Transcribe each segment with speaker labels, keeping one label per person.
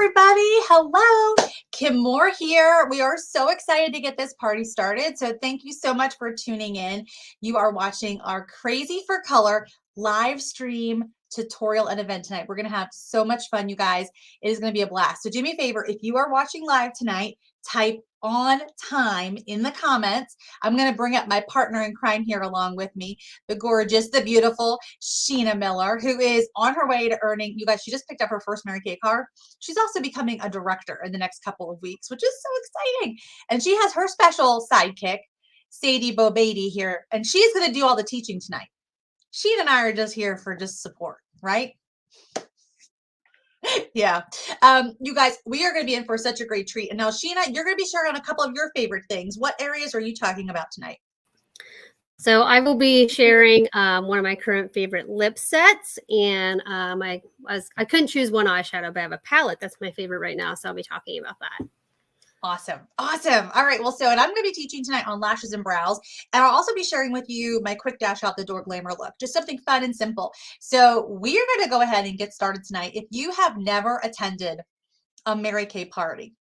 Speaker 1: everybody. Hello. Kim Moore here. We are so excited to get this party started. So thank you so much for tuning in. You are watching our Crazy for Color live stream tutorial and event tonight. We're going to have so much fun, you guys. It is going to be a blast. So do me a favor. If you are watching live tonight, type on time in the comments. I'm going to bring up my partner in crime here along with me, the gorgeous, the beautiful Sheena Miller, who is on her way to earning, you guys, she just picked up her first Mary Kay car. She's also becoming a director in the next couple of weeks, which is so exciting. And she has her special sidekick, Sadie Bobady here, and she's going to do all the teaching tonight. Sheena and I are just here for just support, right? Yeah. You guys, we are going to be in for such a great treat. And now, Sheena, you're going to be sharing on a couple of your favorite things. What areas are you talking about tonight?
Speaker 2: So I will be sharing one of my current favorite lip sets, and I couldn't choose one eyeshadow, but I have a palette that's my favorite right now, so I'll be talking about that.
Speaker 1: Awesome. Awesome. All right. Well, and I'm going to be teaching tonight on lashes and brows, and I'll also be sharing with you my quick dash out the door glamour look, just something fun and simple. So we are going to go ahead and get started tonight. If you have never attended a Mary Kay party,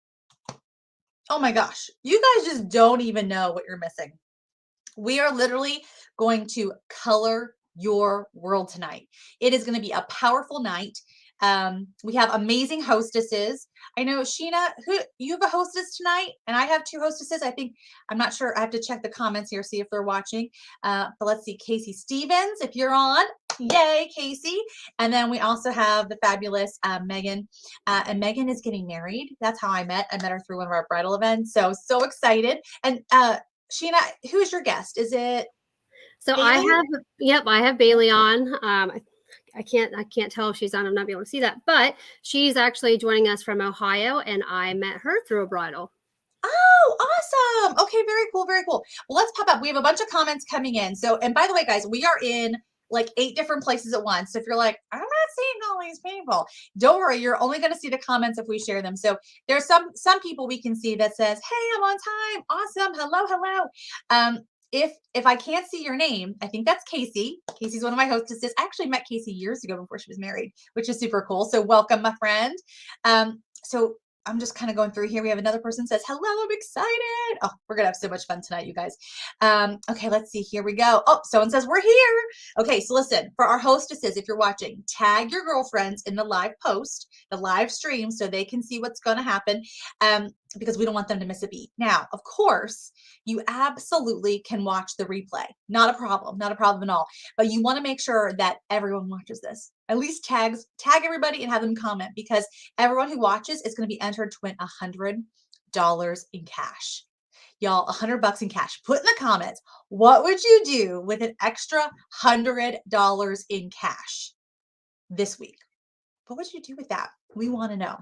Speaker 1: oh my gosh, you guys just don't even know what you're missing. We are literally going to color your world tonight. It is going to be a powerful night. We have amazing hostesses. I know, Sheena, you have a hostess tonight, and I have two hostesses. I'm not sure. I have to check the comments here, see if they're watching. But let's see, Casey Stevens, if you're on, yay, Casey. And then we also have the fabulous Megan. And Megan is getting married. That's how I met. I met her through one of our bridal events. So excited. And Sheena, who is your guest? Is it?
Speaker 2: So Bailey? I have Bailey on. I can't tell if she's on. I'm not be able to see that, but she's actually joining us from Ohio, and I met her through a bridal.
Speaker 1: Oh, awesome. Okay, very cool, very cool. Well, let's pop up. We have a bunch of comments coming in. So, and by the way, guys, we are in like 8 different places at once. So if you're like, I'm not seeing all these people, don't worry. You're only going to see the comments if we share them. So there's some people we can see that says, hey, I'm on time. Awesome. Hello. If I can't see your name, I think that's Casey. Casey's one of my hostesses. I actually met Casey years ago before she was married, which is super cool. So welcome, my friend. So I'm just kind of going through here. We have another person says, hello, I'm excited. Oh, we're going to have so much fun tonight, you guys. Okay, let's see. Here we go. Oh, someone says we're here. Okay, so listen, for our hostesses, if you're watching, tag your girlfriends in the live post, the live stream, so they can see what's going to happen, because we don't want them to miss a beat. Now, of course, you absolutely can watch the replay. Not a problem at all. But you want to make sure that everyone watches this. At least tag everybody and have them comment, because everyone who watches is going to be entered to win $100 in cash. Y'all, $100 in cash. Put in the comments, what would you do with an extra $100 in cash this week? What would you do with that? We want to know.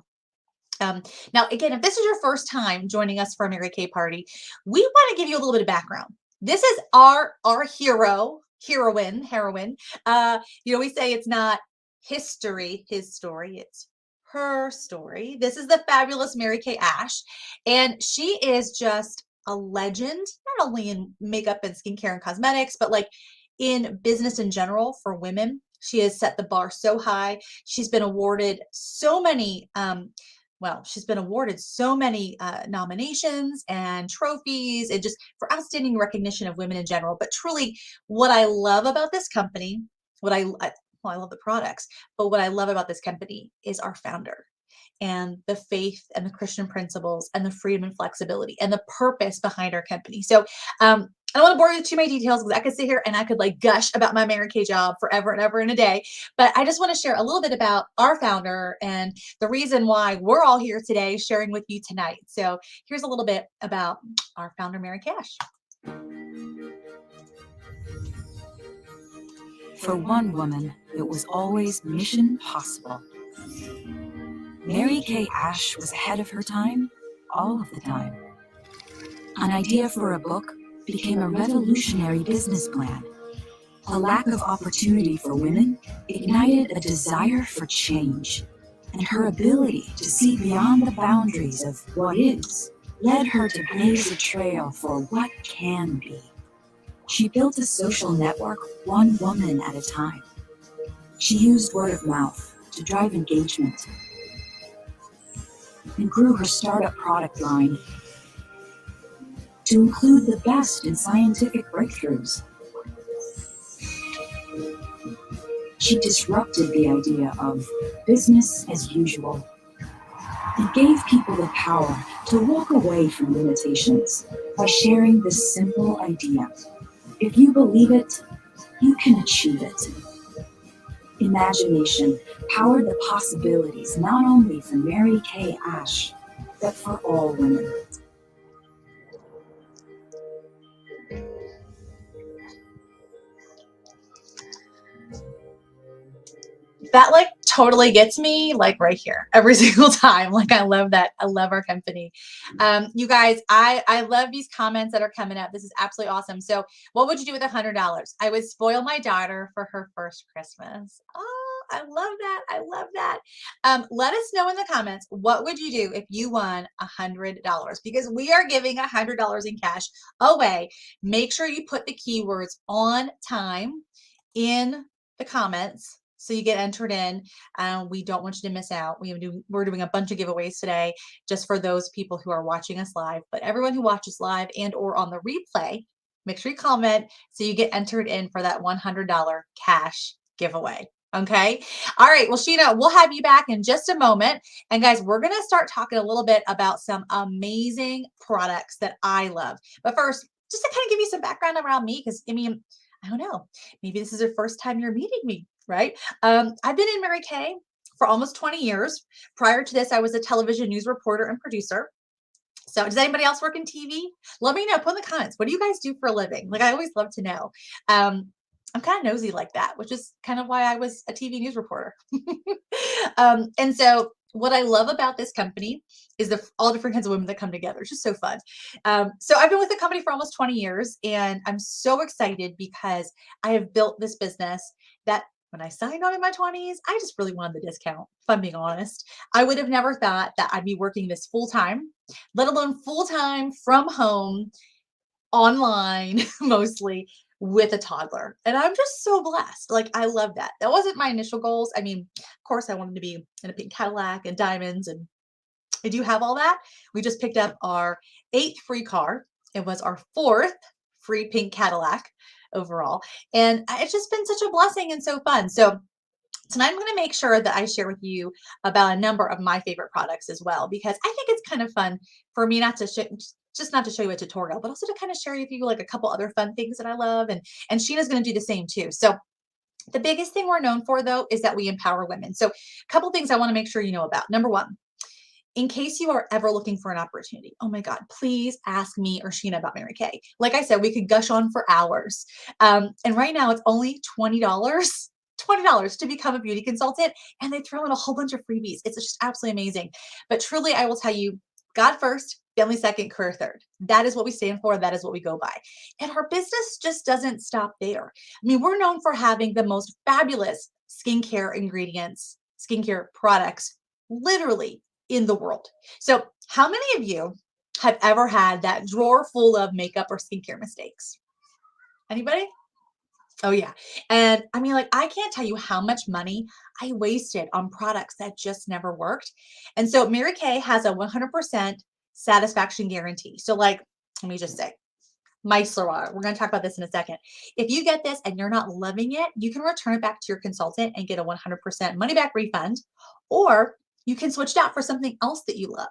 Speaker 1: Now, again, if this is your first time joining us for a Mary Kay party, we want to give you a little bit of background. This is our heroine. We say it's not his story, it's her story. This is the fabulous Mary Kay Ash, and she is just a legend, not only in makeup and skincare and cosmetics, but like in business in general for women. She has set the bar so high. She's been awarded so many nominations and trophies, and just for outstanding recognition of women in general. But truly, what I love about this company, I love the products, but what I love about this company is our founder, and the faith and the Christian principles and the freedom and flexibility and the purpose behind our company. So I don't want to bore you with too many details, because I could sit here and I could like gush about my Mary Kay job forever and ever in a day. But I just want to share a little bit about our founder and the reason why we're all here today sharing with you tonight. So here's a little bit about our founder, Mary Kay Ash.
Speaker 3: For one woman, it was always mission possible. Mary Kay Ash was ahead of her time, all of the time. An idea for a book became a revolutionary business plan. A lack of opportunity for women ignited a desire for change, and her ability to see beyond the boundaries of what is led her to blaze a trail for what can be. She built a social network one woman at a time. She used word of mouth to drive engagement. and grew her startup product line to include the best in scientific breakthroughs. She disrupted the idea of business as usual and gave people the power to walk away from limitations by sharing this simple idea. If you believe it, you can achieve it. Imagination powered the possibilities not only for Mary Kay Ash, but for all women.
Speaker 1: That like totally gets me like right here every single time. Like I love that. I love our company. You guys, I love these comments that are coming up. This is absolutely awesome. So what would you do with $100? I would spoil my daughter for her first Christmas. Oh, I love that. I love that. Let us know in the comments, what would you do if you won $100? Because we are giving $100 in cash away. Make sure you put the keywords on time in the comments so you get entered in. We don't want you to miss out. We're doing a bunch of giveaways today just for those people who are watching us live, but everyone who watches live and or on the replay, make sure you comment so you get entered in for that $100 cash giveaway. Okay. All right. Well, Sheena, we'll have you back in just a moment. And guys, we're going to start talking a little bit about some amazing products that I love. But first, just to kind of give you some background around me, because I mean, I don't know, maybe this is the first time you're meeting me, right? I've been in Mary Kay for almost 20 years. Prior to this, I was a television news reporter and producer. So does anybody else work in TV? Let me know, put in the comments. What do you guys do for a living? Like, I always love to know. I'm kind of nosy like that, which is kind of why I was a TV news reporter. And so what I love about this company is all different kinds of women that come together. It's just so fun. So I've been with the company for almost 20 years, and I'm so excited because I have built this business that when I signed on in my 20s, I just really wanted the discount, if I'm being honest. I would have never thought that I'd be working this full time, let alone full time from home, online mostly, with a toddler. And I'm just so blessed. Like, I love that. That wasn't my initial goals. I mean, of course, I wanted to be in a pink Cadillac and diamonds, and I do have all that. We just picked up our 8th free car. It was our 4th free pink Cadillac overall. And it's just been such a blessing and so fun. So tonight I'm going to make sure that I share with you about a number of my favorite products as well, because I think it's kind of fun for me not to show you a tutorial, but also to kind of share with you like a couple other fun things that I love. And Sheena's going to do the same too. So the biggest thing we're known for, though, is that we empower women. So a couple things I want to make sure you know about. Number one, in case you are ever looking for an opportunity, oh my God, please ask me or Sheena about Mary Kay. Like I said, we could gush on for hours. And right now it's only $20 to become a beauty consultant, and they throw in a whole bunch of freebies. It's just absolutely amazing. But truly, I will tell you, God first, family second, career third. That is what we stand for. That is what we go by. And our business just doesn't stop there. I mean, we're known for having the most fabulous skincare ingredients, skincare products, literally in the world. So how many of you have ever had that drawer full of makeup or skincare mistakes? Anybody? Oh yeah. And I mean, like, I can't tell you how much money I wasted on products that just never worked. And so Mary Kay has a 100% satisfaction guarantee. So like, let me just say, micellar water. We're going to talk about this in a second. If you get this and you're not loving it, you can return it back to your consultant and get a 100% money back refund, or you can switch it out for something else that you love.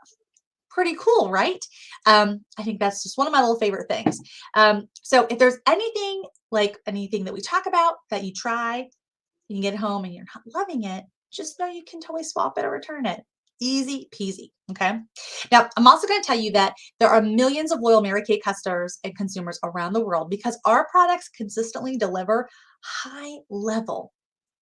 Speaker 1: Pretty cool, right? I think that's just one of my little favorite things. So if there's anything that we talk about that you try, you can get home and you're not loving it, just know you can totally swap it or return it. Easy peasy. Okay. Now, I'm also going to tell you that there are millions of loyal Mary Kay customers and consumers around the world because our products consistently deliver high level,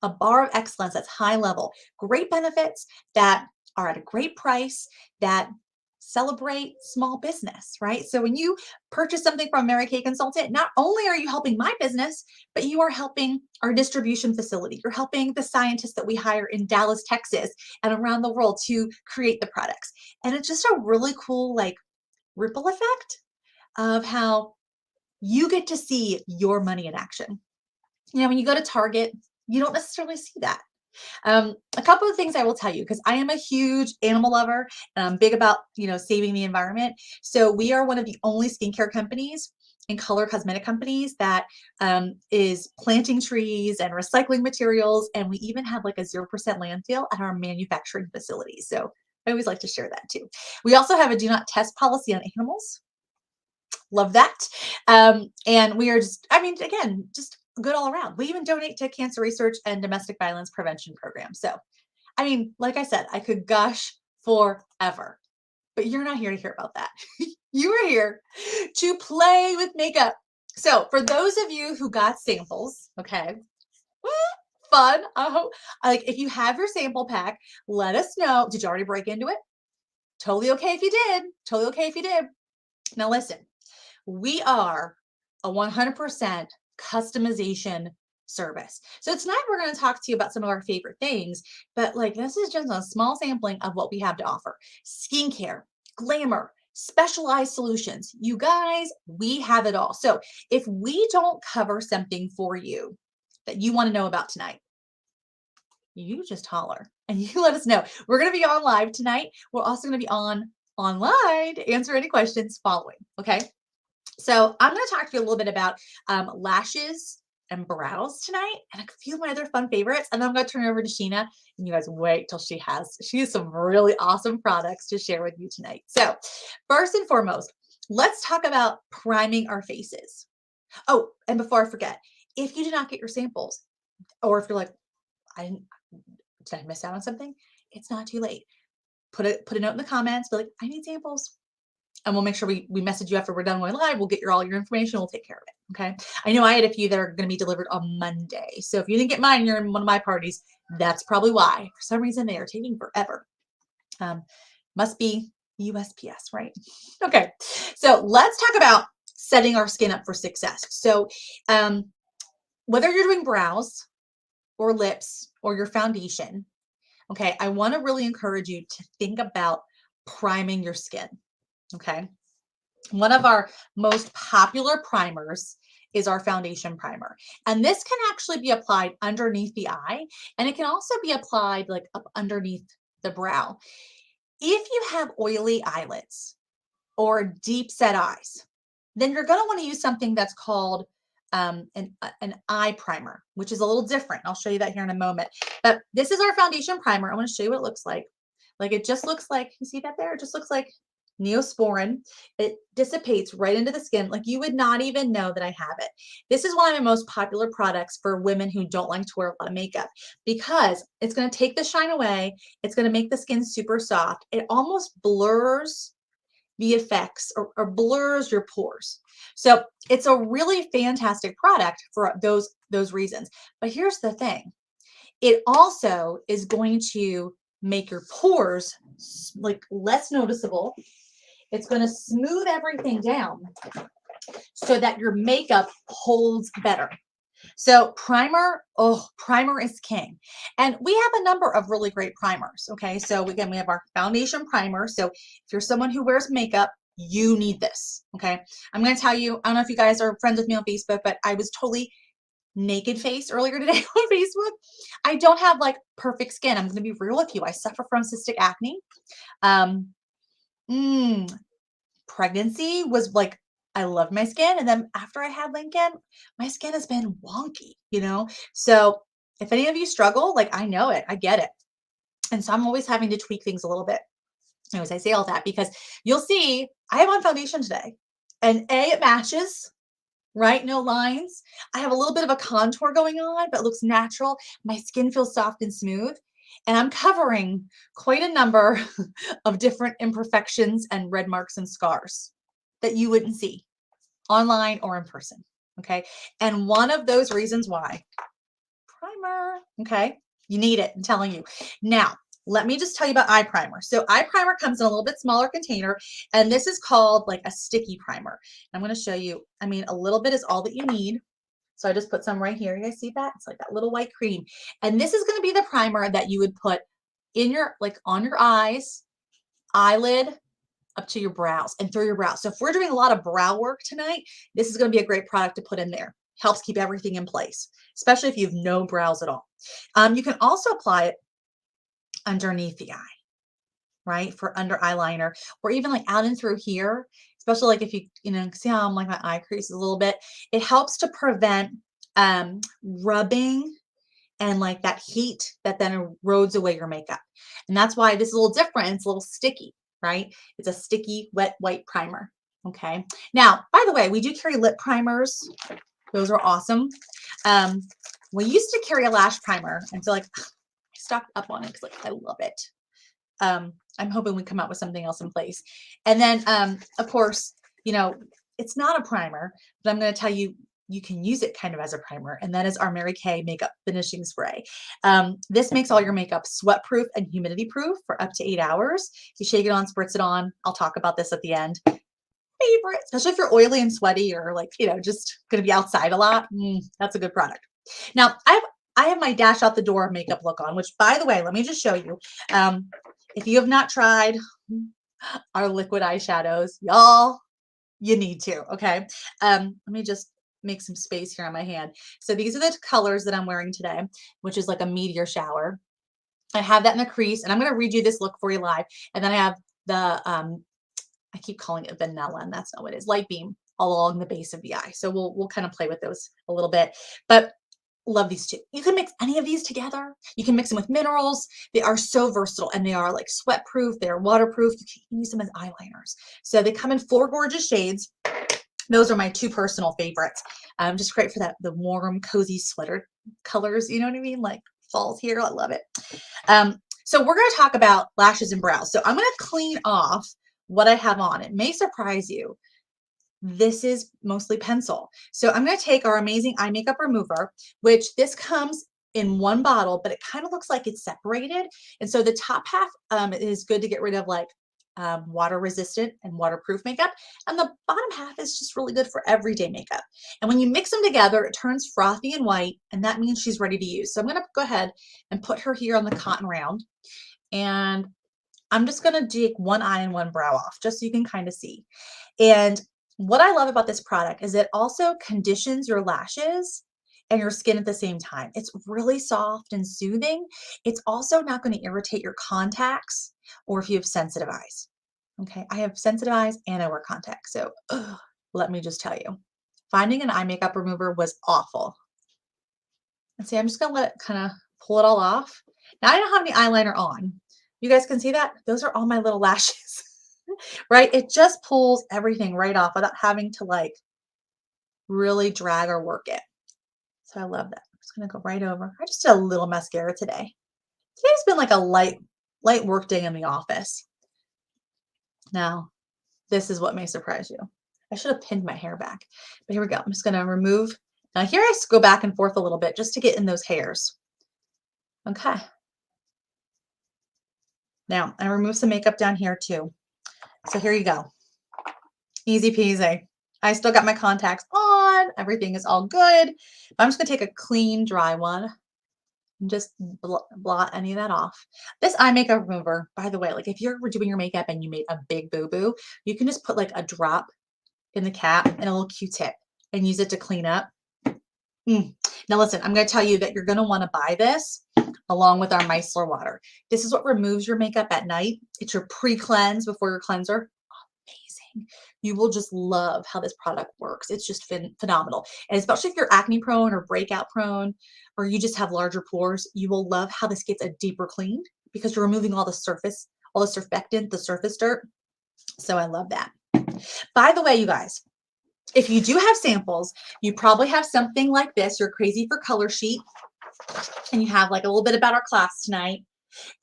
Speaker 1: a bar of excellence that's high level, great benefits that are at a great price, that celebrate small business, right? So when you purchase something from Mary Kay Consultant, not only are you helping my business, but you are helping our distribution facility. You're helping the scientists that we hire in Dallas, Texas, and around the world to create the products. And it's just a really cool, like, ripple effect of how you get to see your money in action. You know, when you go to Target, you don't necessarily see that. A couple of things I will tell you, because I am a huge animal lover and I'm big about, saving the environment. So we are one of the only skincare companies and color cosmetic companies that is planting trees and recycling materials. And we even have like a 0% landfill at our manufacturing facilities. So I always like to share that too. We also have a do not test policy on animals. Love that. And we are just, again, just good all around. We even donate to cancer research and domestic violence prevention programs. So, like I said, I could gush forever, but you're not here to hear about that. You are here to play with makeup. So for those of you who got samples, okay, fun. I hope, if you have your sample pack, let us know. Did you already break into it? Totally okay if you did. Totally okay if you did. Now listen, we are a 100% customization service. So tonight we're going to talk to you about some of our favorite things, but this is just a small sampling of what we have to offer. Skincare, glamour, specialized solutions. You guys, we have it all. So if we don't cover something for you that you want to know about tonight, you just holler and you let us know. We're going to be on live tonight. We're also going to be online to answer any questions following. Okay. So I'm going to talk to you a little bit about lashes and brows tonight and a few of my other fun favorites. And then I'm going to turn it over to Sheena and you guys wait till she has some really awesome products to share with you tonight. So first and foremost, let's talk about priming our faces. Oh, and before I forget, if you did not get your samples, or if you're like, did I miss out on something? It's not too late. Put a note in the comments, be like, I need samples. And we'll make sure we message you after we're done going live. We'll get all your information. We'll take care of it. Okay. I know I had a few that are going to be delivered on Monday. So if you didn't get mine, you're in one of my parties. That's probably why. For some reason, they are taking forever. Must be USPS, right? Okay. So let's talk about setting our skin up for success. So whether you're doing brows or lips or your foundation, okay, I want to really encourage you to think about priming your skin. Okay. One of our most popular primers is our foundation primer. And this can actually be applied underneath the eye, and it can also be applied up underneath the brow. If you have oily eyelids or deep set eyes, then you're going to want to use something that's called an eye primer, which is a little different. I'll show you that here in a moment. But this is our foundation primer. I want to show you what it looks like. It just looks like, you see that there? It just looks like Neosporin. It dissipates right into the skin. You would not even know that I have it. This is one of my most popular products for women who don't like to wear a lot of makeup because it's going to take the shine away. It's going to make the skin super soft. It almost blurs the effects or blurs your pores. So it's a really fantastic product for those reasons. But here's the thing. It also is going to make your pores less noticeable. It's going to smooth everything down so that your makeup holds better. So primer is king. And we have a number of really great primers. Okay. So again, we have our foundation primer. So if you're someone who wears makeup, you need this. Okay. I'm going to tell you, I don't know if you guys are friends with me on Facebook, but I was totally naked face earlier today on Facebook. I don't have perfect skin. I'm going to be real with you. I suffer from cystic acne. Pregnancy was I loved my skin. And then after I had Lincoln, my skin has been wonky, So if any of you struggle, I know it, I get it. And so I'm always having to tweak things a little bit. Anyways, I say all that because you'll see I have on foundation today and it matches, right? No lines. I have a little bit of a contour going on, but it looks natural. My skin feels soft and smooth. And I'm covering quite a number of different imperfections and red marks and scars that you wouldn't see online or in person. Okay. And one of those reasons why primer, okay, you need it. I'm telling you. Now, let me just tell you about eye primer. So eye primer comes in a little bit smaller container, and this is called a sticky primer. I'm going to show you, a little bit is all that you need. So I just put some right here. You guys see that? It's like that little white cream. And this is going to be the primer that you would put in your, on your eyes, eyelid, up to your brows and through your brows. So if we're doing a lot of brow work tonight, this is going to be a great product to put in there. helps keep everything in place, especially if you have no brows at all. You can also apply it underneath the eye, right? For under eyeliner, or even like out and through here, especially like if you know, see how I'm like my eye creases a little bit. It helps to prevent rubbing and like that heat that then erodes away your makeup. And that's why this is a little different. It's a little sticky, right? It's a sticky, wet, white primer. Okay. Now, by the way, we do carry lip primers. Those are awesome. We used to carry a lash primer and feel like I stocked up on it because like I love it. I'm hoping we come out with something else in place. And then, of course, you know, it's not a primer, but I'm going to tell you, you can use it kind of as a primer. And that is our Mary Kay makeup finishing spray. This makes all your makeup sweat proof and humidity proof for up to 8 hours. You shake it on, spritz it on. I'll talk about this at the end. Favorite, especially if you're oily and sweaty or like, you know, just going to be outside a lot. That's a good product. Now, I have my dash out the door makeup look on, which by the way, let me just show you. If you have not tried our liquid eyeshadows, y'all, you need to, okay? Let me just make some space here on my hand. So these are the colors that I'm wearing today, which is like a meteor shower. I have that in the crease, and I'm going to read you this look for you live. And then I have the, I keep calling it vanilla, and that's not what it is, light beam all along the base of the eye. So we'll kind of play with those a little bit, but love these two. You can mix any of these together. You can mix them with minerals. They are so versatile, and they are like sweat proof. They're waterproof. You can use them as eyeliners. So they come in 4 gorgeous shades. Those are my 2 personal favorites. Just great for the warm, cozy sweater colors. You know what I mean? Like falls here. I love it. So we're going to talk about lashes and brows. So I'm going to clean off what I have on. It may surprise you. This is mostly pencil. So I'm going to take our amazing eye makeup remover, which this comes in 1 bottle, but it kind of looks like it's separated. And so the top half is good to get rid of like water resistant and waterproof makeup. And the bottom half is just really good for everyday makeup. And when you mix them together, it turns frothy and white, and that means she's ready to use. So I'm going to go ahead and put her here on the cotton round. And I'm just going to take 1 eye and 1 brow off just so you can kind of see. And what I love about this product is it also conditions your lashes and your skin at the same time. It's really soft and soothing. It's also not going to irritate your contacts or if you have sensitive eyes. Okay, I have sensitive eyes and I wear contacts. So let me just tell you, finding an eye makeup remover was awful. And see, I'm just going to let it kind of pull it all off. Now I don't have any eyeliner on. You guys can see that? Those are all my little lashes. Right? It just pulls everything right off without having to like really drag or work it. So I love that. I'm just going to go right over. I just did a little mascara today. Today's been like a light work day in the office. Now, this is what may surprise you. I should have pinned my hair back, but here we go. I'm just going to remove. Now here I go back and forth a little bit just to get in those hairs. Okay. Now I remove some makeup down here too. So here you go. Easy peasy. I still got my contacts on. Everything is all good. But I'm just going to take a clean, dry one and just blot any of that off. This eye makeup remover, by the way, like if you're doing your makeup and you made a big boo-boo, you can just put like a drop in the cap and a little Q-tip and use it to clean up. Now listen, I'm going to tell you that you're going to want to buy this along with our micellar water. This is what removes your makeup at night. It's your pre-cleanse before your cleanser. Amazing. You will just love how this product works. It's just phenomenal. And especially if you're acne prone or breakout prone, or you just have larger pores, you will love how this gets a deeper clean because you're removing all the surface, all the surfactant, the surface dirt. So I love that. By the way, you guys, if you do have samples, you probably have something like this. You're crazy for color sheet, and you have like a little bit about our class tonight,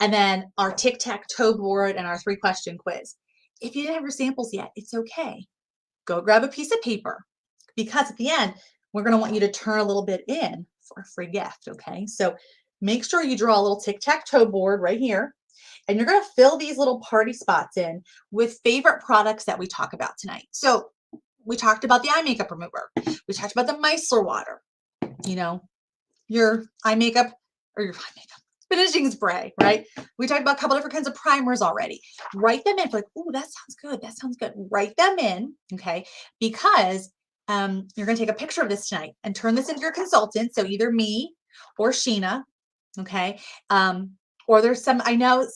Speaker 1: and then our tic-tac-toe board and our 3-question quiz. If you didn't have your samples yet, it's okay. Go grab a piece of paper because at the end, we're going to want you to turn a little bit in for a free gift, okay? So make sure you draw a little tic-tac-toe board right here, and you're going to fill these little party spots in with favorite products that we talk about tonight. So we talked about the eye makeup remover. We talked about the micellar water, you know, your eye makeup or your eye makeup finishing spray, right? We talked about a couple different kinds of primers already. Write them in. Like, oh, that sounds good. That sounds good. Write them in, okay? Because you're going to take a picture of this tonight and turn this into your consultant. So either me or Sheena. Okay. Or there's some, I know,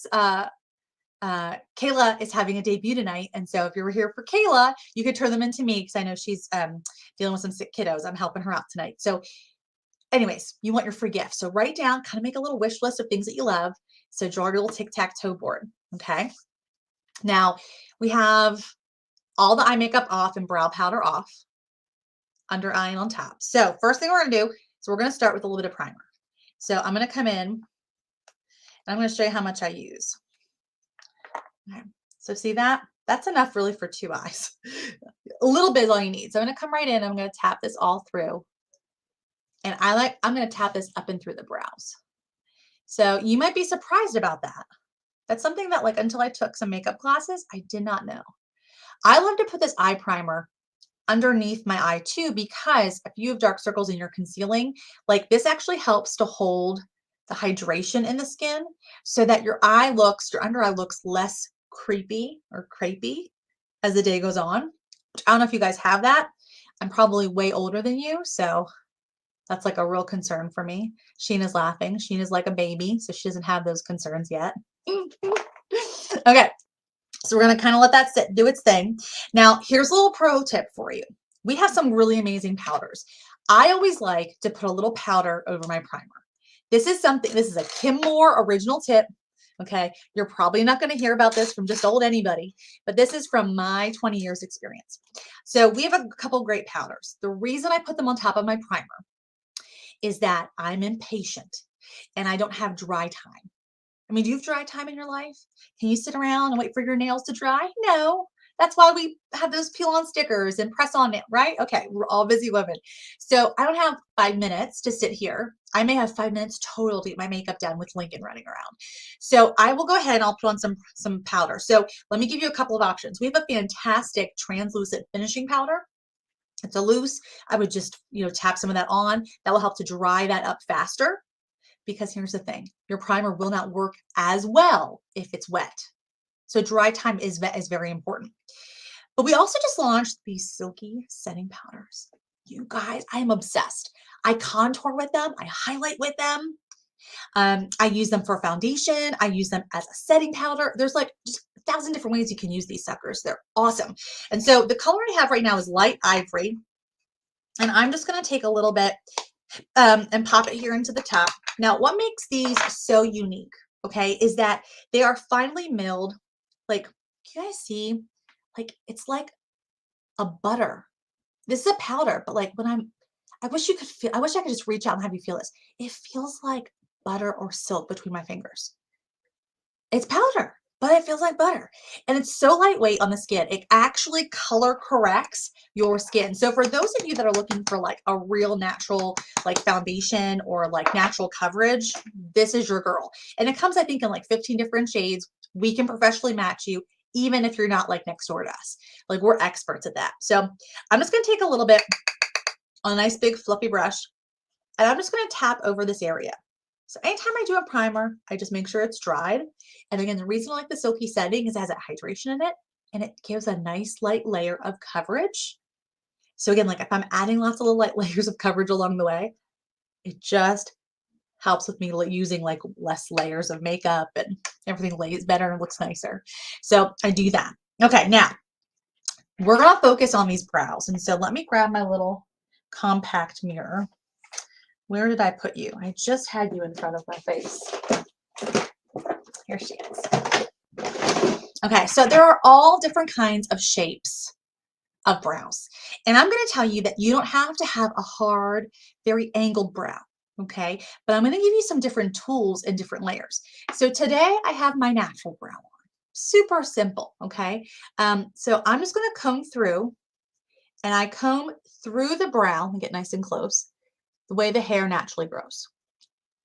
Speaker 1: Kayla is having a debut tonight. And so if you were here for Kayla, you could turn them into me because I know she's dealing with some sick kiddos. I'm helping her out tonight. So anyways, you want your free gift. So write down, kind of make a little wish list of things that you love. So draw your little tic-tac-toe board. Okay. Now we have all the eye makeup off and brow powder off, under eye and on top. So first thing we're going to do is we're going to start with a little bit of primer. So I'm going to come in and I'm going to show you how much I use. Okay. So see that? That's enough really for 2 eyes. A little bit is all you need. So I'm going to come right in. I'm going to tap this all through. And I'm going to tap this up and through the brows. So you might be surprised about that. That's something that like until I took some makeup classes, I did not know. I love to put this eye primer underneath my eye too, because if you have dark circles and you're concealing, like this actually helps to hold the hydration in the skin so that your under eye looks less creepy or crepey as the day goes on. I don't know if you guys have that. I'm probably way older than you, so that's like a real concern for me. Sheena's laughing. Sheena's like a baby, so she doesn't have those concerns yet. Okay, so we're going to kind of let that sit, do its thing. Now, here's a little pro tip for you. We have some really amazing powders. I always like to put a little powder over my primer. This is a Kim Moore original tip. Okay, you're probably not going to hear about this from just old anybody, but this is from my 20 years experience. So we have a couple great powders. The reason I put them on top of my primer is that I'm impatient and I don't have dry time. I mean, do you have dry time in your life? Can you sit around and wait for your nails to dry? No. That's why we have those peel on stickers and press on it, right? Okay, we're all busy women. So I don't have 5 minutes to sit here. I may have 5 minutes total to get my makeup done with Lincoln running around. So I will go ahead and I'll put on some powder. So let me give you a couple of options. We have a fantastic translucent finishing powder. It's a loose. I would just, tap some of that on. That will help to dry that up faster. Because here's the thing, your primer will not work as well if it's wet. So dry time is very important. But we also just launched these silky setting powders. You guys, I am obsessed. I contour with them. I highlight with them. I use them for foundation. I use them as a setting powder. There's like just 1,000 different ways you can use these suckers. They're awesome. And so the color I have right now is light ivory. And I'm just going to take a little bit and pop it here into the top. Now, what makes these so unique, okay, is that they are finely milled. Like, can you guys see? Like, it's like a butter. This is a powder, but like I wish I could just reach out and have you feel this. It feels like butter or silk between my fingers. It's powder, but it feels like butter. And it's so lightweight on the skin. It actually color corrects your skin. So for those of you that are looking for like a real natural like foundation or like natural coverage, this is your girl. And it comes, I think, in like 15 different shades. We can professionally match you, even if you're not like next door to us. Like we're experts at that. So I'm just going to take a little bit on a nice big fluffy brush, and I'm just going to tap over this area. So anytime I do a primer, I just make sure it's dried. And again, the reason I like the silky setting is it has that hydration in it and it gives a nice light layer of coverage. So again, like if I'm adding lots of little light layers of coverage along the way, it just helps with me using like less layers of makeup and everything lays better and looks nicer. So I do that. Okay, now we're going to focus on these brows. And so let me grab my little compact mirror. Where did I put you? I just had you in front of my face. Here she is. Okay, so there are all different kinds of shapes of brows. And I'm going to tell you that you don't have to have a hard, very angled brow, okay? But I'm going to give you some different tools and different layers. So today I have my natural brow on. Super simple, okay? So I'm just going to comb through, and I comb through the brow and get nice and close, the way the hair naturally grows.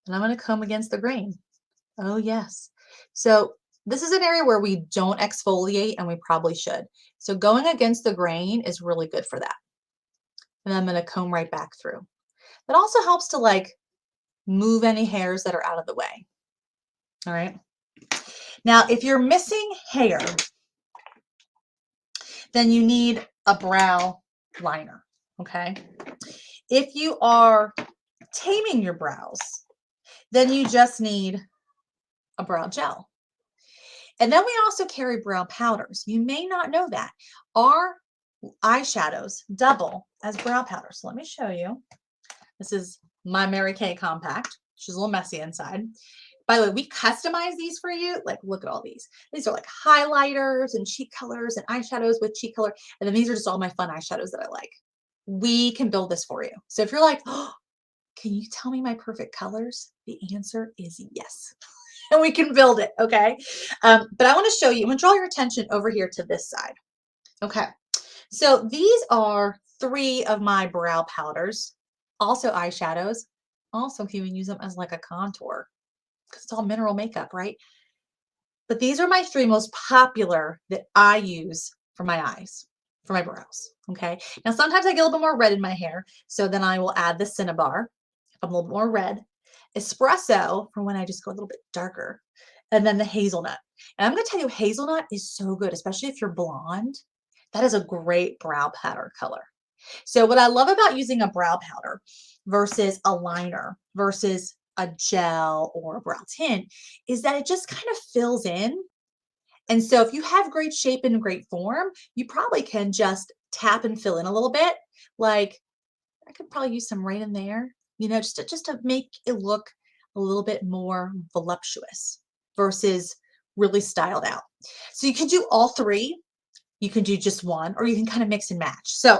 Speaker 1: And I'm going to comb against the grain. Oh, yes. So this is an area where we don't exfoliate, and we probably should. So going against the grain is really good for that. And I'm going to comb right back through. That also helps to like move any hairs that are out of the way. All right. Now, if you're missing hair, then you need a brow liner. Okay. If you are taming your brows, then you just need a brow gel. And then we also carry brow powders. You may not know that. Our eyeshadows double as brow powder. So let me show you. This is my Mary Kay compact. She's a little messy inside. By the way, we customize these for you. Like, look at all these. These are like highlighters and cheek colors and eyeshadows with cheek color. And then these are just all my fun eyeshadows that I like. We can build this for you. So if you're like, oh, can you tell me my perfect colors? The answer is yes. And we can build it, okay? But I want to show you, I'm going to draw your attention over here to this side. Okay, so these are 3 of my brow powders, also eyeshadows. Also, you can use them as like a contour because it's all mineral makeup, right? But these are my 3 most popular that I use for my eyes, for my brows, okay? Now, sometimes I get a little bit more red in my hair, so then I will add the Cinnabar if I'm a little bit more red. Espresso for when I just go a little bit darker, and then the hazelnut. And I'm going to tell you, hazelnut is so good, especially if you're blonde. That is a great brow powder color. So what I love about using a brow powder versus a liner versus a gel or a brow tint is that it just kind of fills in. And so if you have great shape and great form, you probably can just tap and fill in a little bit. Like, I could probably use some right in there, you know, just to make it look a little bit more voluptuous versus really styled out. So you can do all 3. You can do just one, or you can kind of mix and match. So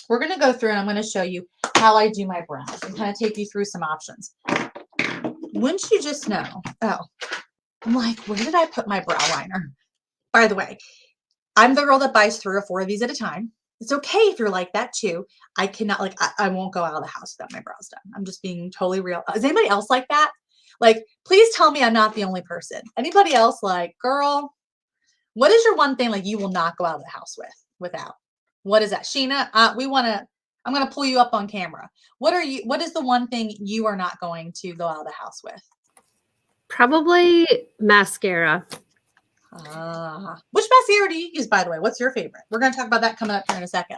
Speaker 1: we're going to go through and I'm going to show you how I do my brows and kind of take you through some options. Wouldn't you just know? Oh, I'm like, where did I put my brow liner? By the way, I'm the girl that buys 3 or 4 of these at a time. It's okay if you're like that too. I cannot, like, I won't go out of the house without my brows done. I'm just being totally real. Is anybody else like that? Like, please tell me I'm not the only person. Anybody else like, girl, what is your one thing like you will not go out of the house without? What is that? Sheena, I'm going to pull you up on camera. What is the one thing you are not going to go out of the house with?
Speaker 2: Probably mascara.
Speaker 1: Which mascara do you use, by the way? What's your favorite? We're going to talk about that coming up here in a second.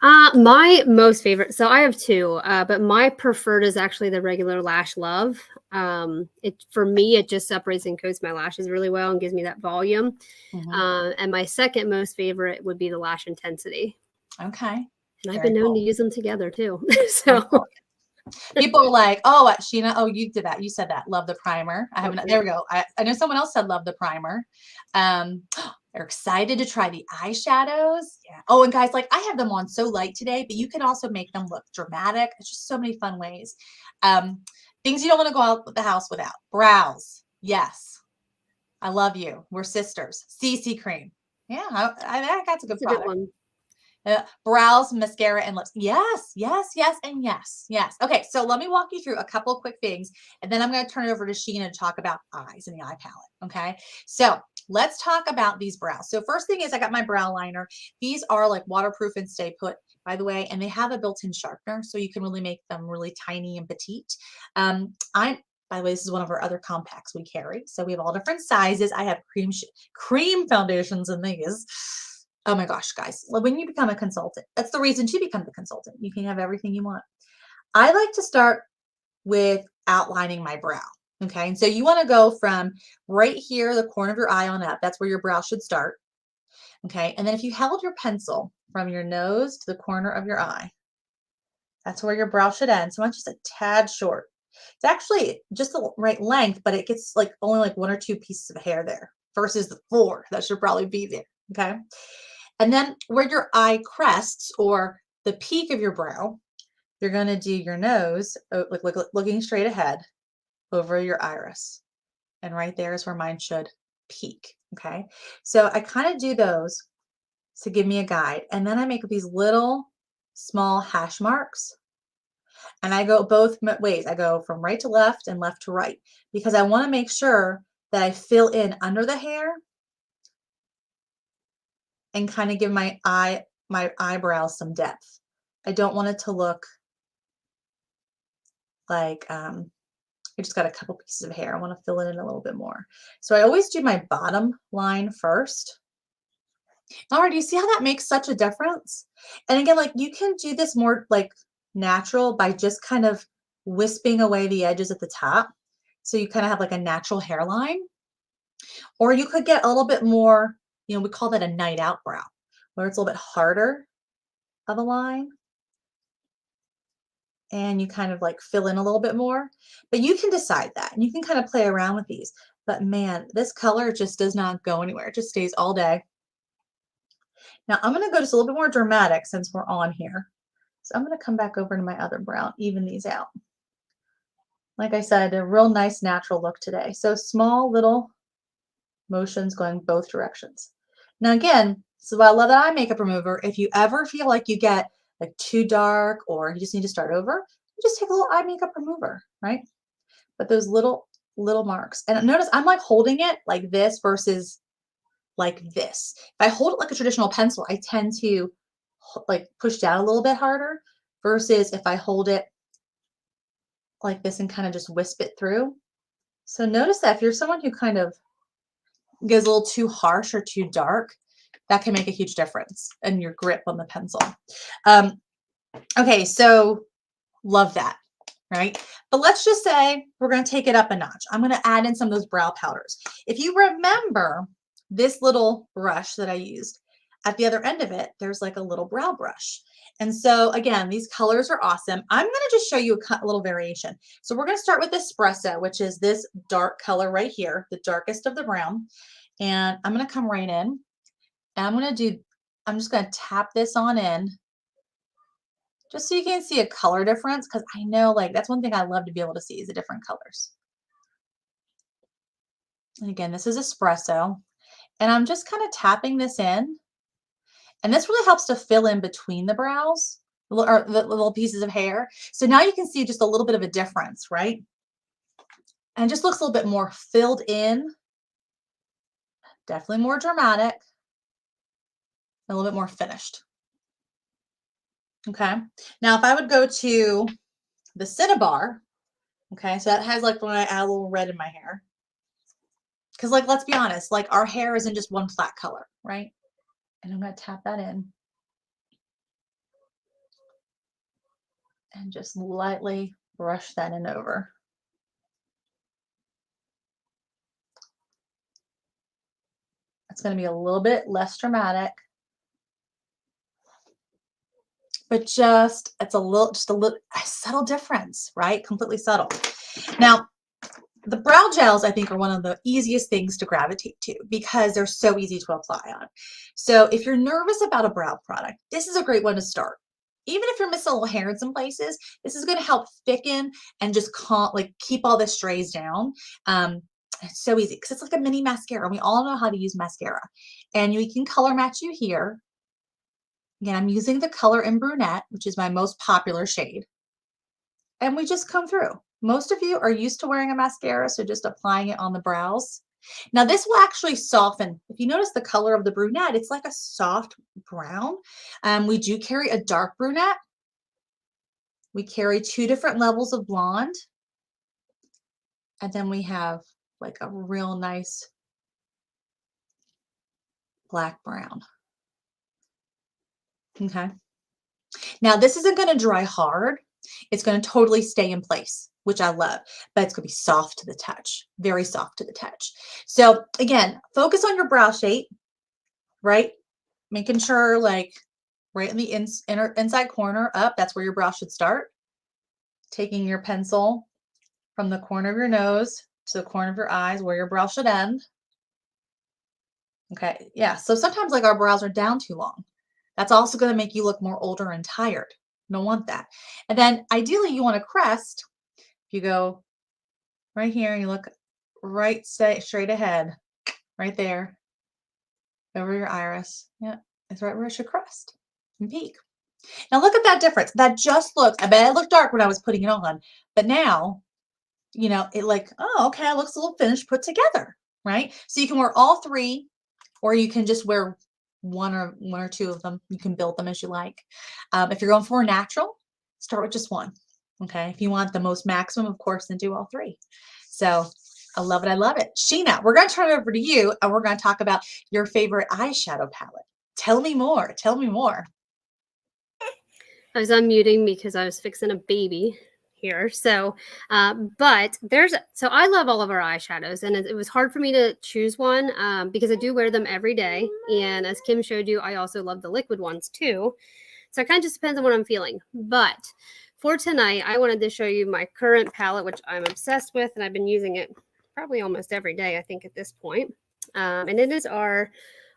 Speaker 2: My most favorite, so I have 2, but my preferred is actually the regular Lash Love. For me, it just separates and coats my lashes really well and gives me that volume. And my second most favorite would be the Lash Intensity.
Speaker 1: Okay.
Speaker 2: And I've been known to use them together too.
Speaker 1: So people are like, oh, Sheena, oh, you did that. You said that. Love the primer. I haven't. There we go. I know someone else said love the primer. They're excited to try the eyeshadows. Yeah. Oh, and guys, like, I have them on so light today, but you can also make them look dramatic. It's just so many fun ways. Things you don't want to go out of the house without. Brows. Yes. I love you. We're sisters. CC cream. Yeah, I got a good product. Good one. Brows, mascara, and lips. Yes, yes, yes, and yes, yes. Okay, so let me walk you through a couple of quick things, and then I'm going to turn it over to Sheena to talk about eyes and the eye palette. Okay, so let's talk about these brows. So first thing is I got my brow liner. These are like waterproof and stay put, by the way, and they have a built-in sharpener, so you can really make them really tiny and petite. By the way, this is one of our other compacts we carry. So we have all different sizes. I have cream foundations in these. Oh my gosh, guys, when you become a consultant, that's the reason to become the consultant. You can have everything you want. I like to start with outlining my brow. Okay, and so you want to go from right here, the corner of your eye on up. That's where your brow should start. Okay, and then if you held your pencil from your nose to the corner of your eye, that's where your brow should end. So I'm just a tad short. It's actually just the right length, but it gets like only like 1 or 2 pieces of hair there versus the 4 that should probably be there. Okay. And then where your eye crests or the peak of your brow, you're going to do your nose, looking straight ahead over your iris. And right there is where mine should peak. Okay. So I kind of do those to give me a guide. And then I make these little small hash marks. And I go both ways. I go from right to left and left to right because I want to make sure that I fill in under the hair and kind of give my eyebrows some depth. I don't want it to look like I just got a couple pieces of hair. I want to fill it in a little bit more. So I always do my bottom line first. All right, do you see how that makes such a difference? And again, like you can do this more like natural by just kind of wisping away the edges at the top. So you kind of have like a natural hairline. Or you could get a little bit more, we call that a night out brow, where it's a little bit harder of a line. And you kind of like fill in a little bit more. But you can decide that. And you can kind of play around with these. But man, this color just does not go anywhere. It just stays all day. Now I'm going to go just a little bit more dramatic since we're on here. So I'm going to come back over to my other brow, even these out. Like I said, a real nice natural look today. So small little motions going both directions. Now again, so I love that eye makeup remover. If you ever feel like you get like too dark or you just need to start over, you just take a little eye makeup remover, right? But those little marks. And notice I'm like holding it like this versus like this. If I hold it like a traditional pencil, I tend to like push down a little bit harder versus if I hold it like this and kind of just wisp it through. So notice that if you're someone who kind of gets a little too harsh or too dark, that can make a huge difference in your grip on the pencil. Okay, so love that, right? But let's just say we're going to take it up a notch. I'm going to add in some of those brow powders. If you remember this little brush that I used, at the other end of it, there's like a little brow brush. And so again, these colors are awesome. I'm going to just show you a little variation. So we're going to start with Espresso, which is this dark color right here, the darkest of the brown. And I'm going to come right in and I'm just going to tap this on in just so you can see a color difference. Cause I know like that's one thing I love to be able to see is the different colors. And again, this is Espresso and I'm just kind of tapping this in. And this really helps to fill in between the brows or the little pieces of hair. So now you can see just a little bit of a difference, right? And it just looks a little bit more filled in, definitely more dramatic, a little bit more finished. Okay. Now, if I would go to the Cinnabar, okay, so that has like when I add a little red in my hair. Because like, let's be honest, like our hair isn't just one flat color, right? And I'm going to tap that in. And just lightly brush that in over. It's going to be a little bit less dramatic. But it's a subtle difference, right? Completely subtle. Now, the brow gels, I think, are one of the easiest things to gravitate to because they're so easy to apply on. So if you're nervous about a brow product, this is a great one to start. Even if you're missing a little hair in some places, this is going to help thicken and just keep all the strays down. It's so easy because it's like a mini mascara. We all know how to use mascara. And we can color match you here. Again, I'm using the color in Brunette, which is my most popular shade. And we just come through. Most of you are used to wearing a mascara, so just applying it on the brows. Now this will actually soften. If you notice the color of the Brunette, it's like a soft brown. We do carry a dark Brunette. We carry 2 different levels of blonde. And then we have like a real nice black brown. Okay. Now this isn't going to dry hard. It's going to totally stay in place, which I love, but it's going to be soft to the touch, very soft to the touch. So again, focus on your brow shape, right? Making sure like right in the inside corner up, that's where your brow should start. Taking your pencil from the corner of your nose to the corner of your eyes where your brow should end. Okay, yeah, so sometimes like our brows are down too long. That's also going to make you look more older and tired. You don't want that. And then ideally you want a crest. If you go right here and you look right straight ahead, right there, over your iris. Yeah, it's right where it should crest and peak. Now look at that difference. That just looks, I bet it looked dark when I was putting it on, but now, it like, oh, okay, it looks a little finished put together, right? So you can wear all 3, or you can just wear one or 2 of them. You can build them as you like. If you're going for a natural, start with just 1. Okay. If you want the most maximum, of course, then do all 3. So I love it. I love it. Sheena, we're going to turn it over to you and we're going to talk about your favorite eyeshadow palette. Tell me more. Tell me more.
Speaker 2: I was unmuting because I was fixing a baby here. So, so I love all of our eyeshadows, and it was hard for me to choose one because I do wear them every day. And as Kim showed you, I also love the liquid ones too. So it kind of just depends on what I'm feeling. But for tonight, I wanted to show you my current palette, which I'm obsessed with, and I've been using it probably almost every day, I think, at this point. And it is our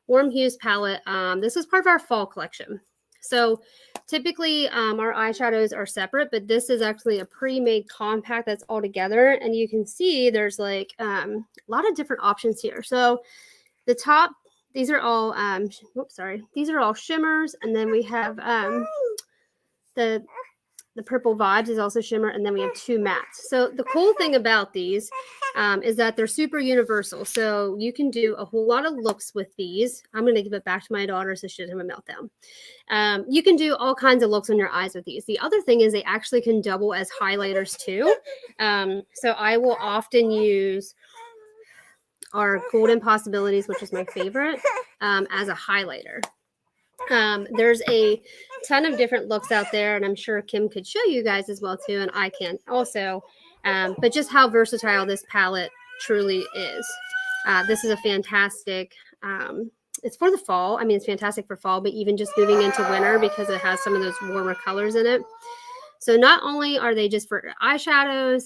Speaker 2: Warm Hues palette. This is part of our fall collection. So typically our eyeshadows are separate, but this is actually a pre-made compact that's all together. And you can see there's like a lot of different options here. So the top, these are all, these are all shimmers. And then we have the purple vibes is also shimmer, and then we have 2 mattes. So the cool thing about these is that they're super universal. So you can do a whole lot of looks with these. I'm going to give it back to my daughter so she doesn't have a meltdown. You can do all kinds of looks on your eyes with these. The other thing is they actually can double as highlighters too. So I will often use our Golden Possibilities, which is my favorite, as a highlighter. There's a ton of different looks out there, and I'm sure Kim could show you guys as well too, and I can also. But just how versatile this palette truly is. This is a fantastic. It's for the fall. I mean, it's fantastic for fall, but even just moving into winter because it has some of those warmer colors in it. So not only are they just for eyeshadows,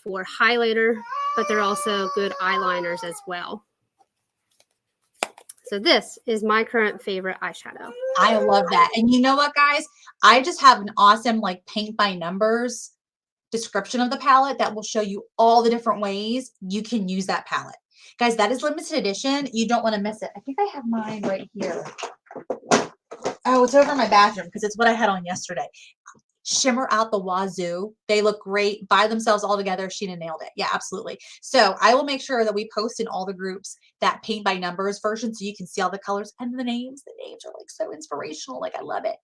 Speaker 2: for highlighter, but they're also good eyeliners as well. So this is my current favorite eyeshadow.
Speaker 1: I love that. And you know what, guys? I just have an awesome like paint by numbers description of the palette that will show you all the different ways you can use that palette. Guys, that is limited edition. You don't want to miss it. I think I have mine right here. Oh, it's over in my bathroom because it's what I had on yesterday. Shimmer out the wazoo. They look great by themselves all together. Sheena nailed it. Yeah, absolutely. So I will make sure that we post in all the groups that paint by numbers version so you can see all the colors and the names. The names are like so inspirational. Like I love it.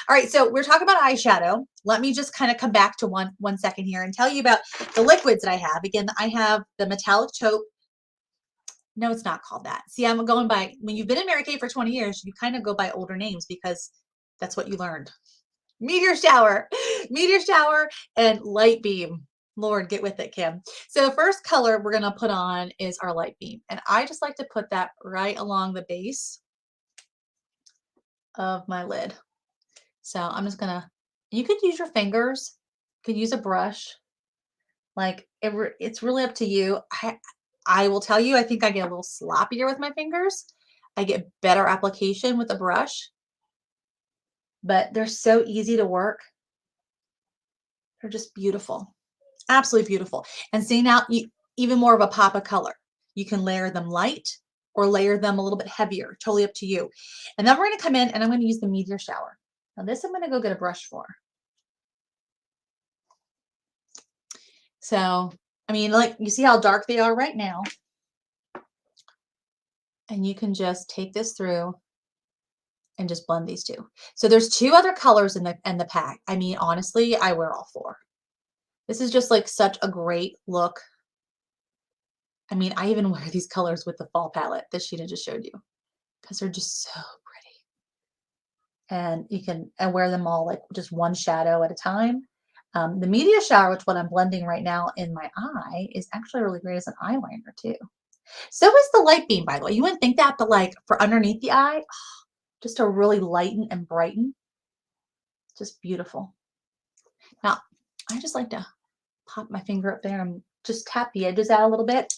Speaker 1: All right, so we're talking about eyeshadow. Let me just kind of come back to one second here and tell you about the liquids that I have. Again, I have the metallic taupe. No, it's not called that. See, I'm going by, when you've been in Mary Kay for 20 years, you kind of go by older names because that's what you learned. Meteor shower, and light beam. Lord, get with it, Kim. So the first color we're going to put on is our light beam. And I just like to put that right along the base of my lid. So I'm just going to, you could use your fingers, you could use a brush. Like it's really up to you. I will tell you, I think I get a little sloppier with my fingers. I get better application with a brush. But they're so easy to work. They're just beautiful, absolutely beautiful. And see now, even more of a pop of color. You can layer them light or layer them a little bit heavier, totally up to you. And then we're going to come in and I'm going to use the meteor shower. Now this I'm going to go get a brush for. So, I mean, like you see how dark they are right now. And you can just take this through and just blend these two. So there's 2 other colors in the pack. I mean, honestly, I wear all 4. This is just like such a great look. I mean, I even wear these colors with the fall palette that Sheena just showed you because they're just so pretty. And you can wear them all like just one shadow at a time. The meteor shower, which what I'm blending right now in my eye, is actually really great as an eyeliner too. So is the light beam, by the way. You wouldn't think that, but like for underneath the eye, just to really lighten and brighten. Just beautiful. Now, I just like to pop my finger up there and just tap the edges out a little bit.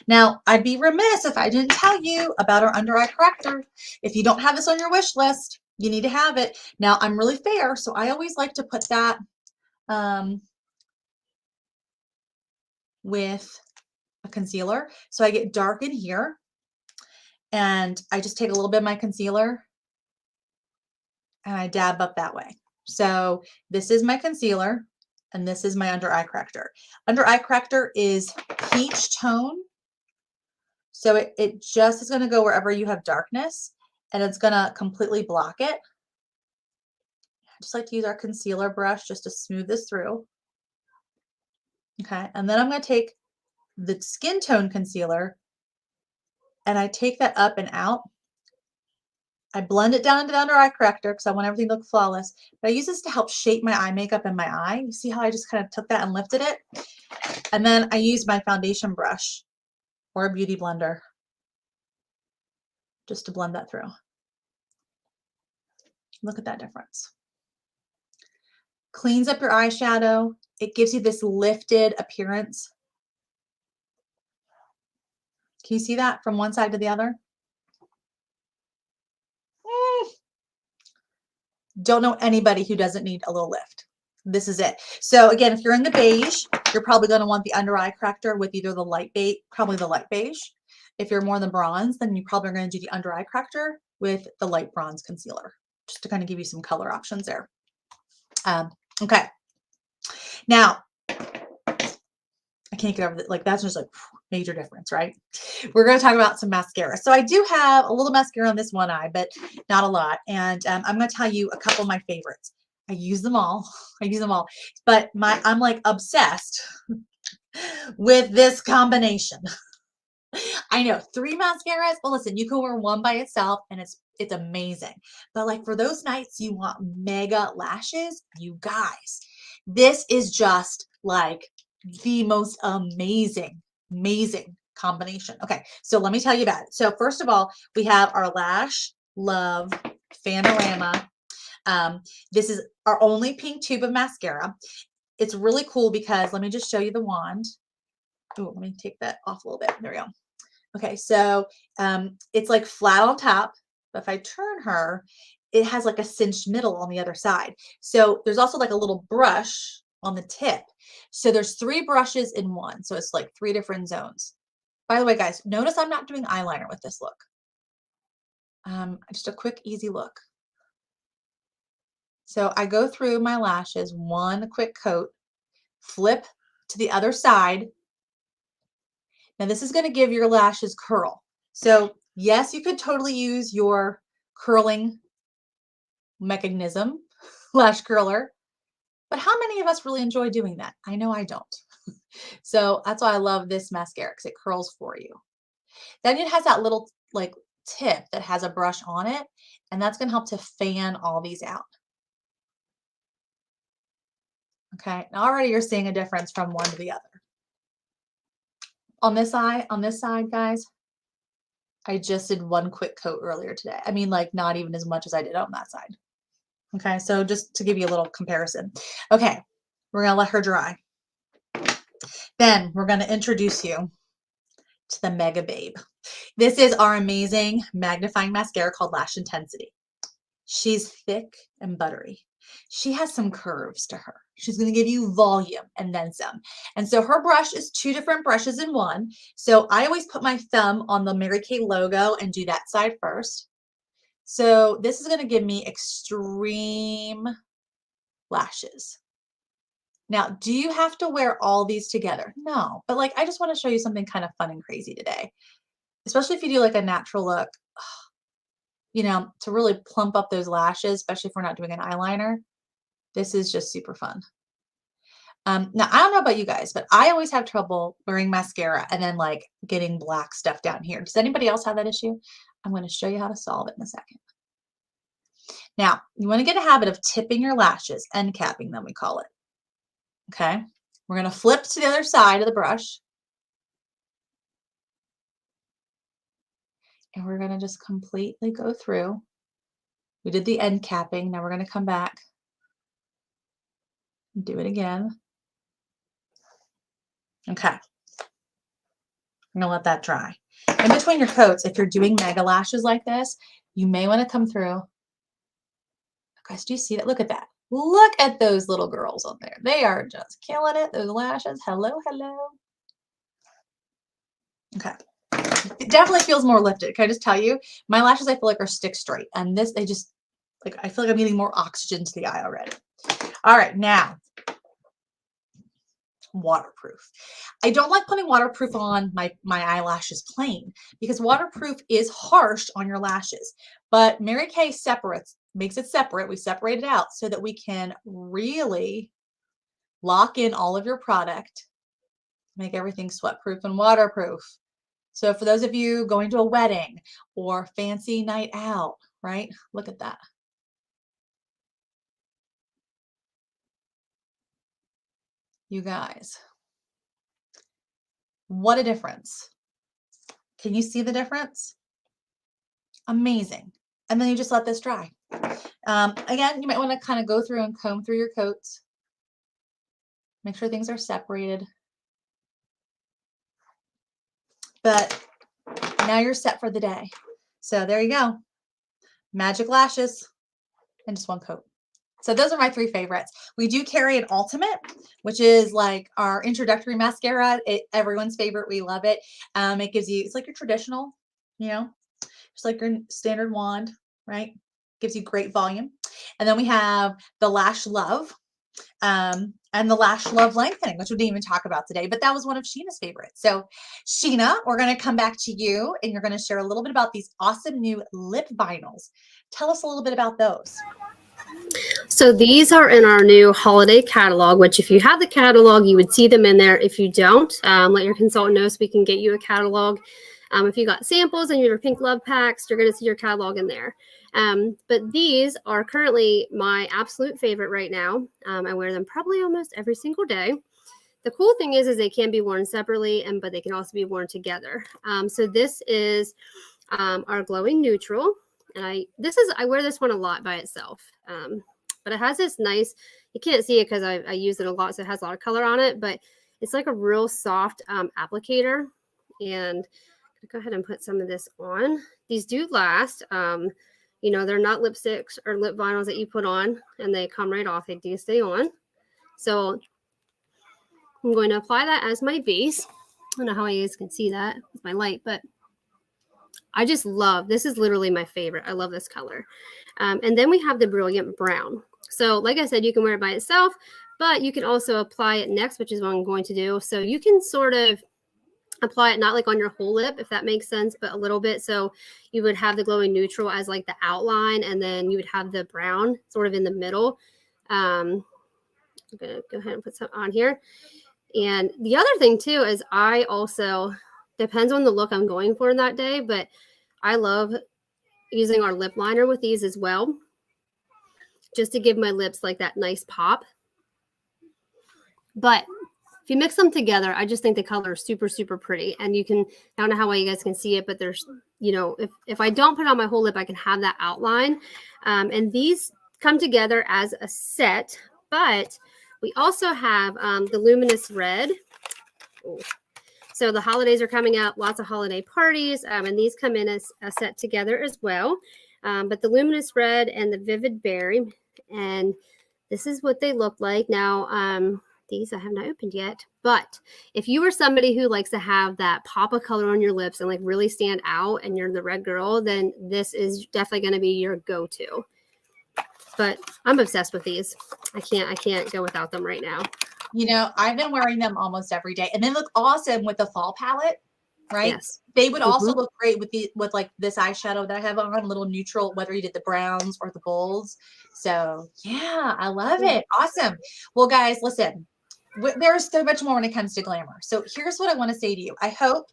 Speaker 1: Now, I'd be remiss if I didn't tell you about our under eye corrector. If you don't have this on your wish list, you need to have it. Now, I'm really fair, so I always like to put that with a concealer. So I get dark in here, and I just take a little bit of my concealer and I dab up that way. So this is my concealer. And this is my under eye corrector. Under eye corrector is peach tone. So it just is going to go wherever you have darkness and it's going to completely block it. I just like to use our concealer brush just to smooth this through. Okay. And then I'm going to take the skin tone concealer and I take that up and out I blend it down into the under eye corrector because I want everything to look flawless. But I use this to help shape my eye makeup in my eye. You see how I just kind of took that and lifted it? And then I use my foundation brush or a beauty blender just to blend that through. Look at that difference. Cleans up your eyeshadow. It gives you this lifted appearance. Can you see that from one side to the other? Don't know anybody who doesn't need a little lift. This is it. So again, if you're in the beige, you're probably going to want the under eye corrector with either the light beige, probably the light beige. If you're more in the bronze, then you probably are going to do the under eye corrector with the light bronze concealer, just to kind of give you some color options there. Okay. Now, I can't get over that. Like, that's just like major difference, right? We're going to talk about some mascara. So I do have a little mascara on this one eye, but not a lot. And I'm going to tell you a couple of my favorites. I use them all. I use them all. But I'm like obsessed with this combination. I know 3 mascaras. Well, listen, you can wear one by itself and it's amazing. But like for those nights you want mega lashes, you guys, this is just like the most amazing combination. Okay, so let me tell you about it. So first of all, we have our Lash Love Panorama. This is our only pink tube of mascara. It's really cool because let me just show you the wand. Oh, let me take that off a little bit. There we go. Okay, so it's like flat on top, but if I turn her, it has like a cinched middle on the other side. So there's also like a little brush on the tip. So there's 3 brushes in one. So it's like 3 different zones. By the way, guys, notice I'm not doing eyeliner with this look. Just a quick, easy look. So I go through my lashes, one quick coat, flip to the other side. Now this is going to give your lashes curl. So yes, you could totally use your curling mechanism, lash curler, but how many of us really enjoy doing that? I know I don't. So that's why I love this mascara because it curls for you. Then it has that little like tip that has a brush on it, and that's going to help to fan all these out. Okay, and already you're seeing a difference from one to the other. On this side, guys, I just did one quick coat earlier today. I mean, like not even as much as I did on that side. Okay, so just to give you a little comparison. Okay, we're going to let her dry. Then we're going to introduce you to the Mega Babe. This is our amazing magnifying mascara called Lash Intensity. She's thick and buttery. She has some curves to her. She's going to give you volume and then some. And so her brush is 2 different brushes in one. So I always put my thumb on the Mary Kay logo and do that side first. So this is going to give me extreme lashes. Now, do you have to wear all these together? No, but like, I just want to show you something kind of fun and crazy today, especially if you do like a natural look, you know, to really plump up those lashes, especially if we're not doing an eyeliner. This is just super fun. Now, I don't know about you guys, but I always have trouble wearing mascara and then like getting black stuff down here. Does anybody else have that issue? I'm going to show you how to solve it in a second. Now, you want to get a habit of tipping your lashes, end capping them, we call it. Okay, we're going to flip to the other side of the brush. And we're going to just completely go through. We did the end capping. Now we're going to come back and do it again. Okay. I'm going to let that dry. In between your coats, if you're doing mega lashes like this, you may want to come through. Guys, do you see that? Look at that. Look at those little girls on there. They are just killing it. Those lashes. Hello, hello. Okay. It definitely feels more lifted. Can I just tell you? My lashes, I feel like, are stick straight. And this, they just, like, I feel like I'm getting more oxygen to the eye already. All right, now, waterproof. I don't like putting waterproof on my eyelashes plain because waterproof is harsh on your lashes. But Mary Kay makes it separate. We separate it out so that we can really lock in all of your product, make everything sweat-proof and waterproof. So for those of you going to a wedding or fancy night out right? Look at that. You guys, what a difference. Can you see the difference? Amazing. And then you just let this dry. Again, you might want to kind of go through and comb through your coats. Make sure things are separated. But now you're set for the day. So there you go. Magic lashes and just one coat. So those are my 3 favorites. We do carry an ultimate, which is like our introductory mascara. Everyone's favorite. We love it. It gives you, it's like your traditional, you know, just like your standard wand, right? Gives you great volume. And then we have the Lash Love and the Lash Love Lengthening, which we didn't even talk about today, but that was one of Sheena's favorites. So Sheena, we're going to come back to you and you're going to share a little bit about these awesome new lip vinyls. Tell us a little bit about those.
Speaker 2: So these are in our new holiday catalog, which if you have the catalog, you would see them in there. If you don't, let your consultant know so we can get you a catalog. If you got samples and your Pink Love packs, you're going to see your catalog in there. But these are currently my absolute favorite right now. I wear them probably almost every single day. The cool thing is they can be worn separately, but they can also be worn together. So this is our glowing neutral. And I wear this one a lot by itself. But it has this nice, you can't see it because I use it a lot, so it has a lot of color on it, but it's like a real soft applicator. And I'm gonna go ahead and put some of this on. These do last. You know, they're not lipsticks or lip vinyls that you put on and they come right off. They do stay on. So I'm going to apply that as my base. I don't know how you guys can see that with my light, but I just love, this is literally my favorite. I love this color. And then we have the Brilliant Brown. So like I said, you can wear it by itself, but you can also apply it next, which is what I'm going to do. So you can sort of apply it not like on your whole lip, if that makes sense, but a little bit. So you would have the glowing neutral as like the outline, and then you would have the brown sort of in the middle. I'm going to go ahead and put some on here. And the other thing too is I also, depends on the look I'm going for in that day, but I love using our lip liner with these as well, just to give my lips like that nice pop. But if you mix them together, I just think the color is super, super pretty. And you can, I don't know how well you guys can see it, but there's, you know, if I don't put on my whole lip, I can have that outline. And these come together as a set, but we also have the Luminous Red. Ooh. So the holidays are coming up, lots of holiday parties, and these come in as a set together as well. But the Luminous Red and the Vivid Berry, and this is what they look like. Now, these I have not opened yet, but if you are somebody who likes to have that pop of color on your lips and like really stand out and you're the red girl, then this is definitely going to be your go-to. But I'm obsessed with these. I can't go without them right now.
Speaker 1: You know, I've been wearing them almost every day, and they look awesome with the fall palette, right?
Speaker 2: Yes.
Speaker 1: They would also look great with like this eyeshadow that I have on, little neutral, whether you did the browns or the golds. So yeah, I love it. Awesome. Well, guys, listen, there's so much more when it comes to glamour. So here's what I want to say to you. I hope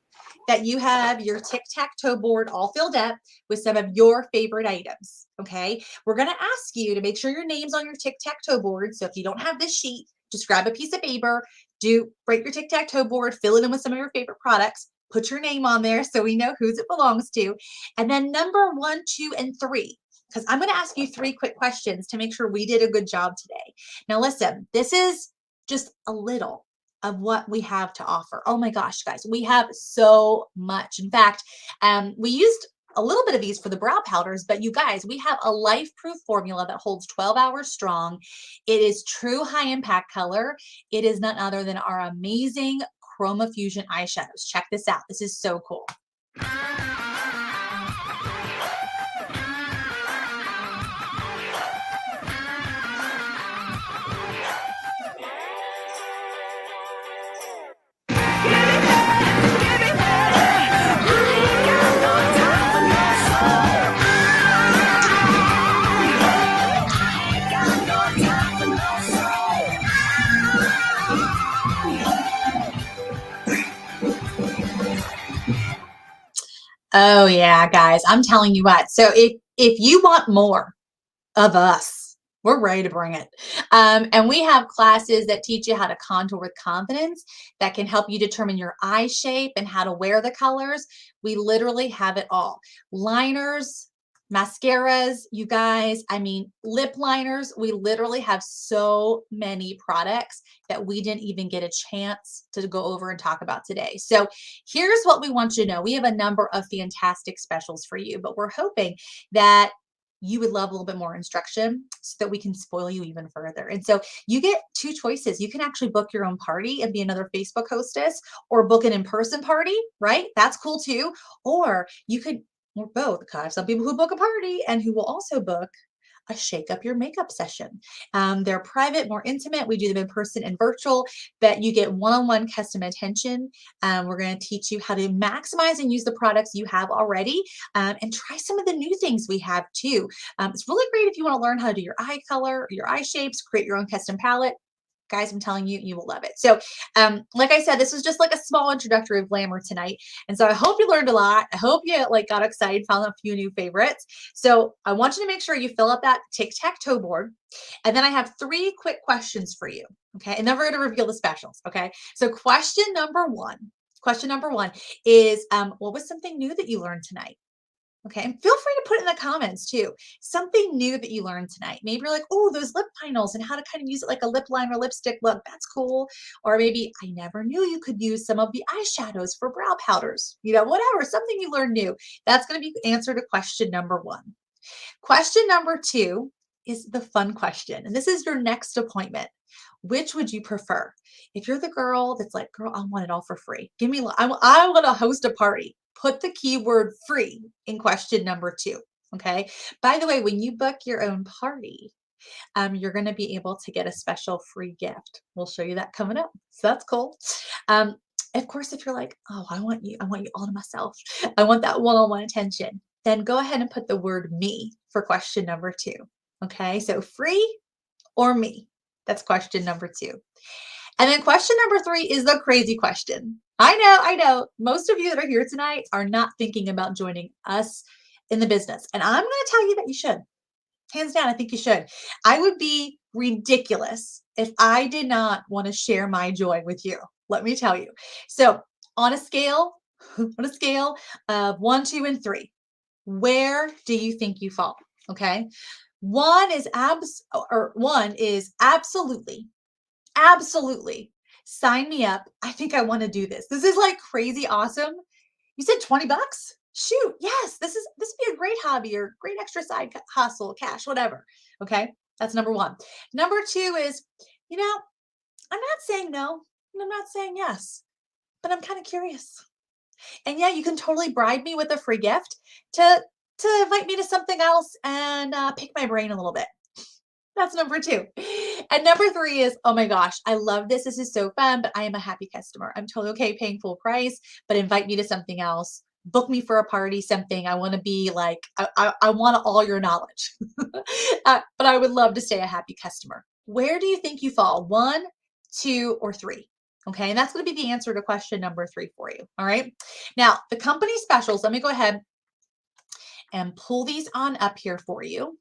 Speaker 1: that you have your tic-tac-toe board all filled up with some of your favorite items. Okay. We're going to ask you to make sure your name's on your tic-tac-toe board. So if you don't have this sheet, just grab a piece of paper, break your tic-tac-toe board, fill it in with some of your favorite products, put your name on there so we know whose it belongs to. And then number 1, 2, and 3, because I'm going to ask you 3 quick questions to make sure we did a good job today. Now, listen, this is just a little of what we have to offer. Oh my gosh, guys, we have so much. In fact, we used a little bit of these for the brow powders, but you guys, we have a life-proof formula that holds 12 hours strong. It is true high impact color. It is none other than our amazing Chroma Fusion eyeshadows. Check this out. This is so cool. Oh yeah, guys, I'm telling you what. So if you want more of us, we're ready to bring it. And we have classes that teach you how to contour with confidence, that can help you determine your eye shape and how to wear the colors. We literally have it all. Liners, mascaras, you guys, I mean, lip liners. We literally have so many products that we didn't even get a chance to go over and talk about today. So here's what we want you to know. We have a number of fantastic specials for you, but we're hoping that you would love a little bit more instruction so that we can spoil you even further. And so you get two choices. You can actually book your own party and be another Facebook hostess, or book an in-person party, right? That's cool too. Or you could, or both. I have some people who book a party and who will also book a shake up your makeup session. They're private, more intimate. We do them in person and virtual, but you get one-on-one custom attention. We're going to teach you how to maximize and use the products you have already, and try some of the new things we have too. It's really great if you want to learn how to do your eye color, your eye shapes, create your own custom palette. Guys, I'm telling you, you will love it. So, like I said, this was just like a small introductory of Glamour tonight. And so I hope you learned a lot. I hope you got excited, found a few new favorites. So I want you to make sure you fill out that tic-tac-toe board. And then I have 3 quick questions for you. Okay. And then we're going to reveal the specials. Okay. So question number one is, what was something new that you learned tonight? Okay, and feel free to put in the comments too, something new that you learned tonight. Maybe you're like, oh, those lip finals and how to kind of use it like a lip liner lipstick look. That's cool. Or maybe I never knew you could use some of the eyeshadows for brow powders. Whatever, something you learned new. That's going to be the answer to question number 1. Question number 2 is the fun question. And this is your next appointment. Which would you prefer? If you're the girl that's like, girl, I want it all for free. I want to host a party. Put the keyword free in question number 2. Okay. By the way, when you book your own party, you're going to be able to get a special free gift. We'll show you that coming up. So that's cool. Of course, if you're like, oh, I want you all to myself. I want that one-on-one attention. Then go ahead and put the word me for question number 2. Okay. So free or me. That's question number 2. And then question number 3 is the crazy question. I know. Most of you that are here tonight are not thinking about joining us in the business. And I'm going to tell you that you should. Hands down, I think you should. I would be ridiculous if I did not want to share my joy with you. Let me tell you. So on a scale of 1, 2, and 3, where do you think you fall? Okay. One is absolutely sign me up. I think I want to do this. This is like crazy awesome. You said $20? Shoot, yes, this would be a great hobby or great extra side hustle, cash, whatever. Okay, that's number 1. Number 2 is, I'm not saying no, and I'm not saying yes, but I'm kind of curious. And yeah, you can totally bribe me with a free gift to invite me to something else and pick my brain a little bit. That's number 2. And number 3 is, oh my gosh, I love this. This is so fun, but I am a happy customer. I'm totally okay paying full price, but invite me to something else. Book me for a party, something. I want to be like, I want all your knowledge, but I would love to stay a happy customer. Where do you think you fall? 1, 2, or 3? Okay. And that's going to be the answer to question number 3 for you. All right. Now the company specials, let me go ahead and pull these on up here for you.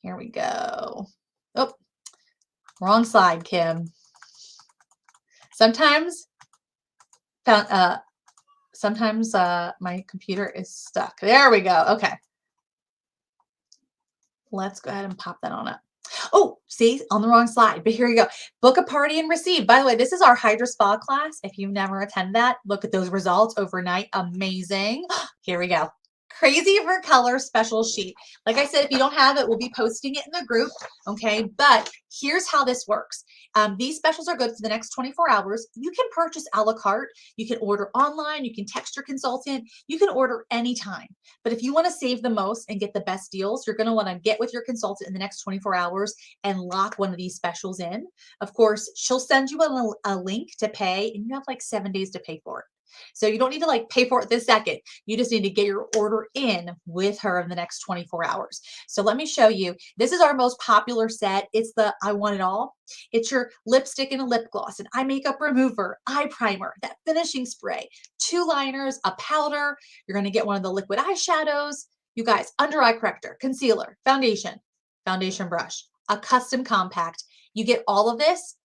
Speaker 1: Here we go. Oh, wrong slide, Kim. Sometimes my computer is stuck. There we go. Okay. Let's go ahead and pop that on up. Oh, see, on the wrong slide, but here you go. Book a party and receive. By the way, this is our Hydra Spa class. If you've never attended that, look at those results overnight. Amazing. Here we go. Crazy for color special sheet. Like I said, if you don't have it, we'll be posting it in the group. Okay. But here's how this works. These specials are good for the next 24 hours. You can purchase a la carte. You can order online. You can text your consultant. You can order anytime. But if you want to save the most and get the best deals, you're going to want to get with your consultant in the next 24 hours and lock one of these specials in. Of course, she'll send you a link to pay, and you have like 7 days to pay for it. So you don't need to like pay for it this second. You just need to get your order in with her in the next 24 hours. So let me show you. This is our most popular set. It's the I Want It All. It's your lipstick and a lip gloss, an eye makeup remover, eye primer, that finishing spray, 2 liners, a powder. You're going to get one of the liquid eyeshadows. You guys, under eye corrector, concealer, foundation brush, a custom compact. You get all of this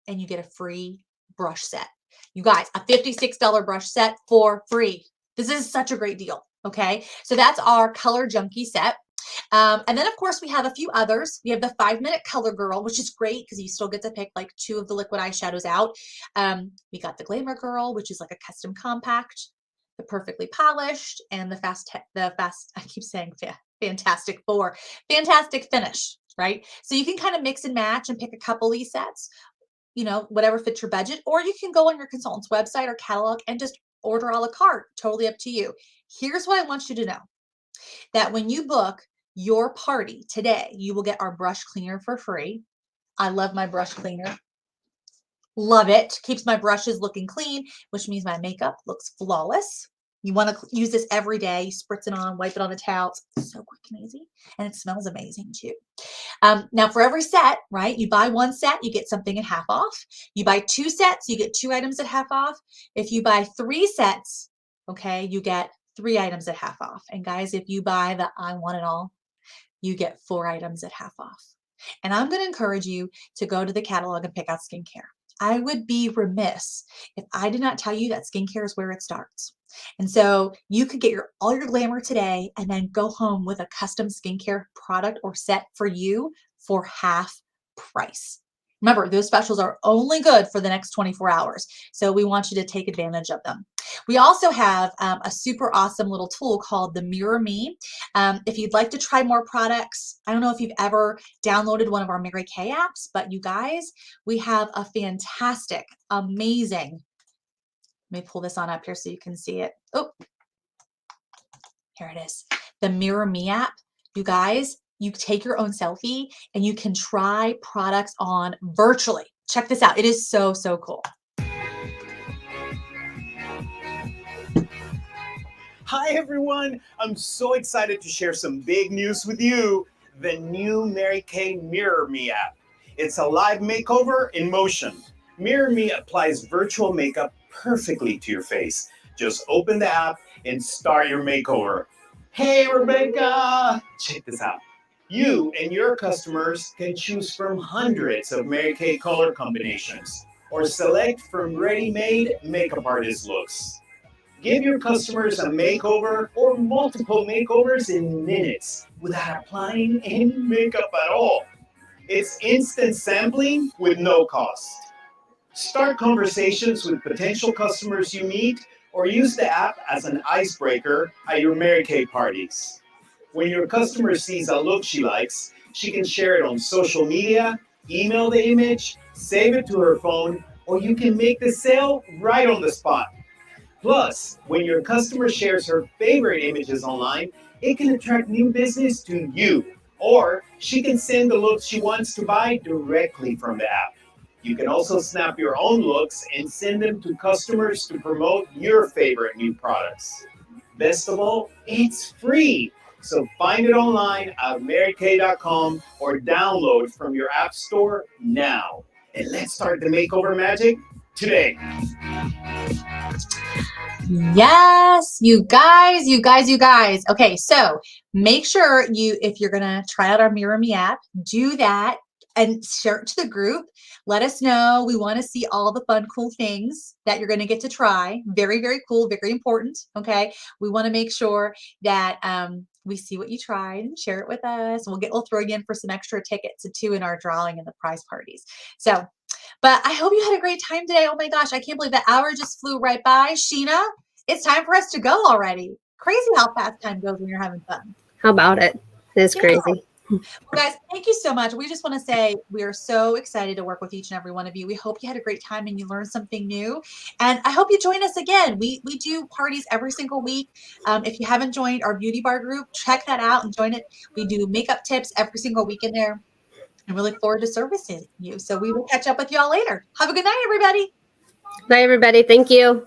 Speaker 1: and you get a free brush set. You guys, a $56 brush set for free. This is such a great deal. Okay, so that's our Color Junkie set. And then, of course, we have a few others. We have the 5-minute Color Girl, which is great because you still get to pick like 2 of the liquid eyeshadows out. We got the Glamour Girl, which is like a custom compact, the Perfectly Polished, and the I keep saying Fantastic Four, Fantastic Finish, right? So you can kind of mix and match and pick a couple of these sets, you know, whatever fits your budget, or you can go on your consultant's website or catalog and just order a la carte, totally up to you. Here's what I want you to know, that when you book your party today, you will get our brush cleaner for free. I love my brush cleaner. Love it. Keeps my brushes looking clean, which means my makeup looks flawless. You want to use this every day. You spritz it on, wipe it on the towels. It's so quick and easy. And it smells amazing too. Now for every set, right, you buy 1 set, you get something at half off. You buy 2 sets, you get 2 items at half off. If you buy 3 sets, okay, you get 3 items at half off. And guys, if you buy the I Want It All, you get 4 items at half off. And I'm going to encourage you to go to the catalog and pick out skincare. I would be remiss if I did not tell you that skincare is where it starts. And so you could get all your glamour today and then go home with a custom skincare product or set for you for half price. Remember, those specials are only good for the next 24 hours. So we want you to take advantage of them. We also have a super awesome little tool called the Mirror Me. If you'd like to try more products, I don't know if you've ever downloaded one of our Mary Kay apps, but you guys, we have a fantastic, amazing, let me pull this on up here so you can see it. Oh, here it is. The Mirror Me app. You guys, you take your own selfie and you can try products on virtually. Check this out. It is so, so cool.
Speaker 4: Hi everyone, I'm so excited to share some big news with you. The new Mary Kay Mirror Me app. It's a live makeover in motion. Mirror Me applies virtual makeup perfectly to your face. Just open the app and start your makeover. Hey Rebecca! Check this out. You and your customers can choose from hundreds of Mary Kay color combinations or select from ready-made makeup artist looks. Give your customers a makeover or multiple makeovers in minutes without applying any makeup at all. It's instant sampling with no cost. Start conversations with potential customers you meet or use the app as an icebreaker at your Mary Kay parties. When your customer sees a look she likes, she can share it on social media, email the image, save it to her phone, or you can make the sale right on the spot. Plus, when your customer shares her favorite images online, it can attract new business to you. Or she can send the looks she wants to buy directly from the app. You can also snap your own looks and send them to customers to promote your favorite new products. Best of all, it's free. So find it online at marykay.com or download from your app store now. And let's start the makeover magic today.
Speaker 1: Yes, you guys. Okay, so make sure if you're gonna try out our Mirror Me app, do that and share it to the group. Let us know. We want to see all the fun, cool things that you're gonna get to try. Very, very cool, very important. Okay, we want to make sure that we see what you tried and share it with us. We'll throw you in for some extra tickets too in our drawing and the prize parties. So. But I hope you had a great time today. Oh my gosh, I can't believe the hour just flew right by. Sheena, it's time for us to go already. Crazy how fast time goes when you're having fun.
Speaker 2: How about it? It's crazy.
Speaker 1: Well, guys, thank you so much. We just want to say we are so excited to work with each and every one of you. We hope you had a great time and you learned something new. And I hope you join us again. We do parties every single week. If you haven't joined our beauty bar group, check that out and join it. We do makeup tips every single week in there. And we look forward to servicing you. So we will catch up with y'all later. Have a good night, everybody.
Speaker 2: Bye, everybody. Thank you.